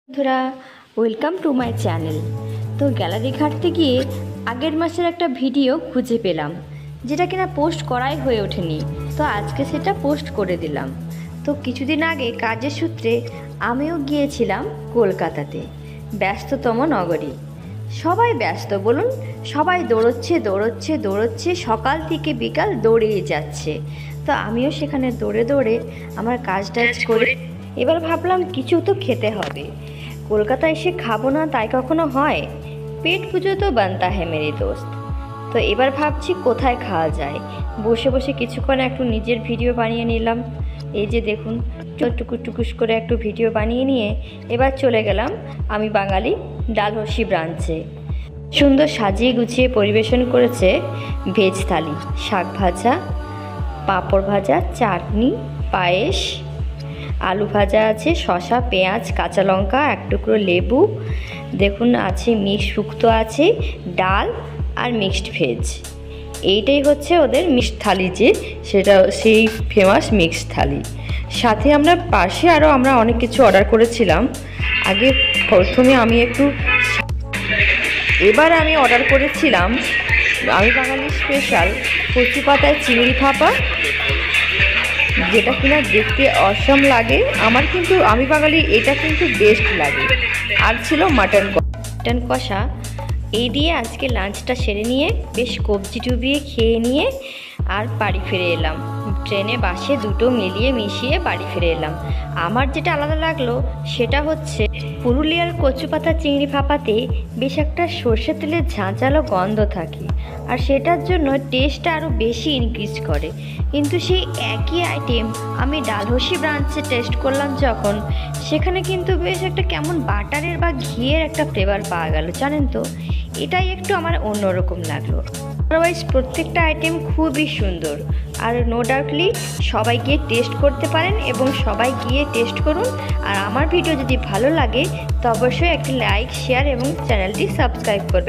বন্ধুরা, welcome to my channel. তো gallery ঘাঁটতে গিয়ে আগের মাসের একটা ভিডিও খুঁজে পেলাম, যেটা কিনা পোস্ট করাই হয়ে ওঠেনি। তো আজকে সেটা পোস্ট করে দিলাম। তো কিছুদিন আগে কাজের সূত্রে আমিও গিয়েছিলাম কলকাতাতে, ব্যস্ততম নগরী। সবাই ব্যস্ত বলুন, সবাই দৌড়চ্ছে, সকাল থেকে বিকাল দৌড়িয়ে যাচ্ছে। তো আমিও সেখানে দৌড়ে দৌড়ে আমার কাজটা করে এবার ভাবলাম কিছু তো খেতে হবে। কলকাতায় এসে খাবো না তাই কখনো হয়? পেট পুজো তো বানতা হে মেরি দোস্ত। তো এবার ভাবছি কোথায় খাওয়া যায়। বসে বসে কিছুক্ষণ একটু নিজের ভিডিও বানিয়ে নিলাম। এই যে দেখুন, টুকুস করে একটু ভিডিও বানিয়ে নিয়ে এবার চলে গেলাম আমি বাঙালি ডালহসি ব্রাঞ্চে। সুন্দর সাজিয়ে গুছিয়ে পরিবেশন করেছে ভেজ থালি, শাক ভাজা, পাঁপড় ভাজা, চাটনি, পায়েস, আলু ভাজা আছে, শসা, পেঁয়াজ, কাঁচা লঙ্কা, এক টুকরো লেবু, দেখুন আছে মিক্স শুক্তো আছে, ডাল আর মিক্সড ভেজ। এইটাই হচ্ছে ওদের মিক্সড থালি, সেটা সেই ফেমাস মিক্সড থালি। সাথে আমরা পাশে আরও অনেক কিছু অর্ডার করেছিলাম। প্রথমে এবার আমি অর্ডার করেছিলাম আমি বাঙালি স্পেশাল কচু পাতায় চিংড়ি ভাপা, যেটা কিনা দেখতে অসম লাগে। আমার কিন্তু আমি বাঙালি এটা কিন্তু বেস্ট লাগে। আর ছিল মাটন কষা। এই দিয়ে আজকে লাঞ্চটা সেরে নিয়ে বেশ কবজি ডুবিয়ে খেয়ে নিয়ে আর বাড়ি ফিরে এলাম। ট্রেনে বাসে দুটো মিলিয়ে মিশিয়ে বাড়ি ফিরে এলাম। আমার যেটা আলাদা লাগলো সেটা হচ্ছে পুরুলিয়ার কচু পাতা চিংড়ি ভাপাতে বেশ একটা সর্ষে তেলের ঝাঁঝালো গন্ধ থাকে, আর সেটার জন্য টেস্টটা আরও বেশি ইনক্রিজ করে। কিন্তু সেই একই আইটেম আমি ডালহসি ব্রাঞ্চে টেস্ট করলাম যখন, সেখানে কিন্তু বেশ একটা কেমন বাটারের বা ঘিয়ের একটা ফ্লেভার পাওয়া গেল, জানেন তো। এটাই একটু আমার অন্যরকম লাগলো। আদারওয়াইজ প্রত্যেকটা আইটেম খুবই সুন্দর, আর নো ডাউটলি সবাই গিয়ে টেস্ট করতে পারেন এবং সবাই গিয়ে টেস্ট করুন। আর আমার ভিডিও যদি ভালো লাগে তো অবশ্যই একটি লাইক, শেয়ার এবং চ্যানেলটি সাবস্ক্রাইব করবেন।